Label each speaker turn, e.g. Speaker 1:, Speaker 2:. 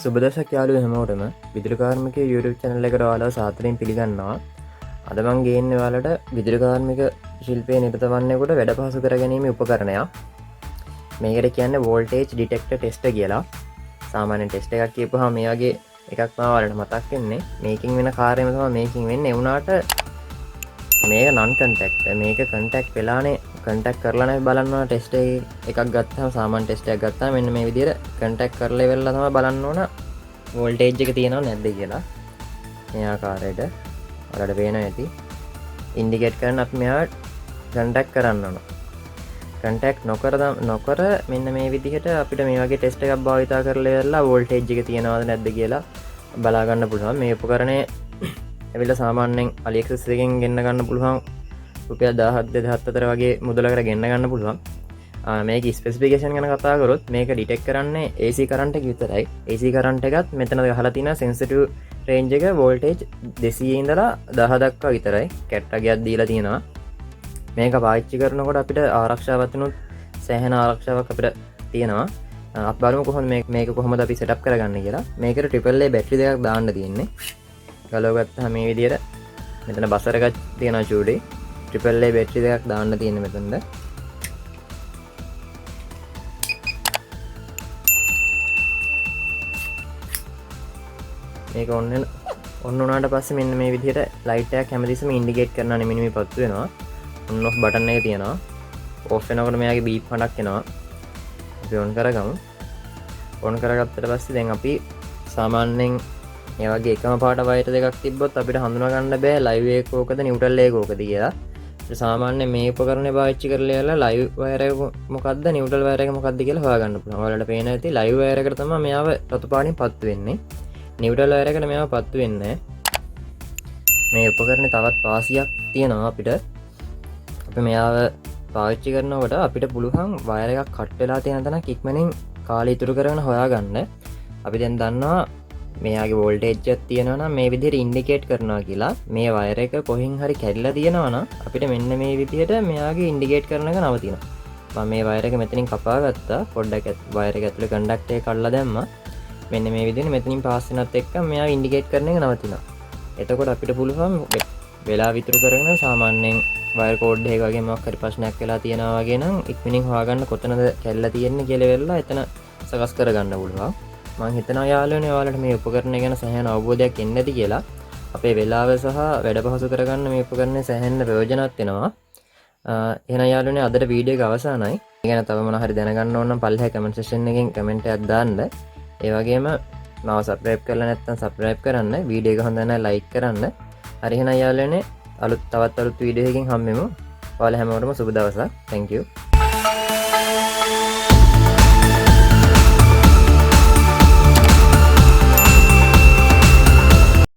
Speaker 1: සුබදසක් යාළුවෝ හැමෝටම විදුලි කාර්මික YouTube channel එකට ඔයාලව සාදරයෙන් පිළිගන්නවා. අද මම ගේන්නේ ඔයාලට විදුලි කාර්මික ශිල්පයේ නිරත වන්නෙකුට වැඩ පහසු කර ගැනීමේ උපකරණයක්. මේකට කියන්නේ voltage detector tester කියලා. සාමාන්‍ය ටෙස්ට් එකක් කියපුවාම මේ වගේ එකක් මම ඔයාලට මතක් වෙන්නේ. මේකෙන් වෙන කාර්යම තමයි මේකෙන් වෙන්නේ. ඒ වුණාට මේක non contact. මේක contact වෙලානේ contact කරලා නැහැ බලන්න ටෙස්ට් එකක් ගත්තාම සාමාන්‍ය ටෙස්ට් එකක් ගත්තාම මෙන්න මේ විදිහට contact කරලා ඉවරලා තමයි බලන්න ඕන voltage එක තියෙනවද නැද්ද කියලා. මේ ආකාරයට ඔයාලට පේනවා ඇති. indicate කරන අපි මෙයාට contact කරන්න ඕන. contact නොකර මෙන්න මේ විදිහට අපිට මේ වගේ ටෙස්ට් එකක් භාවිතා කරලා ඉවරලා voltage එක තියෙනවද නැද්ද කියලා බලා ගන්න පුළුවන්. මේ උපකරණය ඇවිල්ලා සාමාන්‍යයෙන් AliExpress එකෙන් ගෙන්න ගන්න පුළුවන් රුපියල් 17,000 වගේ මුදලකට ගෙන්න ගන්න පුළුවන්. මේක ස්පෙසිෆිකේෂන් ගැන කතා කරොත් මේක ඩිටෙක්ට් කරන්නේ AC කරන්ට් එක විතරයි. AC කරන්ට් එකත් මෙතන ගහලා තියෙන සෙන්සිටිව් රේන්ජ් එක වෝල්ටේජ් 200 ඉඳලා 10 දක්වා විතරයි. කැට්ටගයක් දීලා තියෙනවා. මේක පාවිච්චි කරනකොට අපිට ආරක්ෂාවත් වෙනුත් සෑහෙන ආරක්ෂාවක් අපිට තියෙනවා. අපි බලමු කොහොමද මේක කොහොමද අපි සෙටප් කරගන්නේ කියලා. මේකට AAA බැටරි දෙකක් දාන්න තියෙන්නේ. ගලව ගත්තාම මේ විදිහට මෙතන බසර් එකක් තියෙනවා චූඩි. AAA බැටරි දෙකක් දාන්න තියෙන්නේ මෙතනද. මේක ඔන්න උනාට පස්සේ මෙන්න මේ විදිහට ලයිට් එකක් හැමතිස්සෙම ඉන්ඩිකේට් කරනවා නෙමෙයි මේ පත්තු වෙනවා. ඔන් ඔෆ් බටන් එක තියෙනවා. ඔෆ් වෙනකොට මෙයාගේ බීප් හඬක් එනවා. අපි ඔන් කරගමු. ඔන් කරගත්තට පස්සේ දැන් අපි සාමාන්‍යයෙන් මේ වගේ එකම පාට වයර් දෙකක් තිබ්බොත් අපිට හඳුනා ගන්න බෑ ලයිව් එක කෝකද නියුට්‍රල් එක කෝකද කියලා. සාමාන්‍යයෙන් මේ උපකරණය පාවිච්චි කරලා ඉවරලා ලයිව් වයර් එක මොකද්ද නියුට්‍රල් වයර් එක මොකද්ද කියලා හොයාගන්න පුළුවන්. ඔයාලට පේන ඇති ලයිව් වයර් එකට තමයි මෙයාව රතු පාටින් පත්තු වෙන්නේ. නියුට්‍රල් වයර් එකට මෙයාව පත්තු වෙන්නේ නැහැ. මේ උපකරණේ තවත් වාසියක් තියෙනවා අපිට. අපි මෙයාව පාවිච්චි කරනකොට අපිට පුළුවන් වයර් එකක් කට් වෙලා තියෙන තැනක් ඉක්මනින් කාලය ඉතුරු කරගෙන හොයාගන්න. අපි දැන් දන්නවා මෙයාගේ වෝල්ටේජ් එකක් තියෙනවා නම් මේ විදිහට ඉන්ඩිකේට් කරනවා කියලා. මේ වයර් එක කොහෙන් හරි කැඩිලා තියෙනවා නම් අපිට මෙන්න මේ විදිහට මෙයාගේ ඉන්ඩිකේට් කරන එක නවතිනවා. මම මේ වයර් එක මෙතනින් කපා ගත්තා. පොඩ්ඩක් වයර් එක ඇතුලේ කන්ඩක්ටර් එක කඩලා දැම්මා. මෙන්න මේ විදිහට මෙතනින් පාස් වෙනත් එක්ක මෙයා ඉන්ඩිකේට් කරන එක නවතිනවා. එතකොට අපිට පුළුවන් වෙලා විතර කරගෙන සාමාන්‍යයෙන් වයර් කෝඩ් එක වගේ මොකක් හරි ප්‍රශ්නයක් වෙලා තියෙනවා වගේ නම් ඉක්මනින් හොයාගන්න කොතනද කැඩලා තියෙන්නේ කියලා වෙලා එතන සකස් කරගන්න පුළුවන්. මම හිතනවා යාළුවනේ ඔයාලට මේ උපකරණය ගැන සෑහෙන අවබෝධයක් එන්න ඇති කියලා. අපේ වෙලාව සහ වැඩ පහසු කරගන්න මේ උපකරණය සෑහෙන ප්‍රයෝජනවත් වෙනවා. එහෙනම් යාළුවනේ අදට වීඩියෝ එක අවසానයි. මේ ගැන තව මොනවා හරි දැනගන්න ඕන නම් පල්ලෙහා කමෙන්ට් සෙක්ෂන් එකෙන් කමෙන්ට් එකක් දාන්න. ඒ වගේම මාව සබ්ස්ක්‍රයිබ් කරලා නැත්නම් සබ්ස්ක්‍රයිබ් කරන්න. වීඩියෝ එක හොඳ නම් ලයික් කරන්න. හරි එහෙනම් යාළුවනේ තවත් අලුත් වීඩියෝ එකකින් හම්බෙමු. ඔයාලා හැමෝටම සුබ දවසක්. Thank you.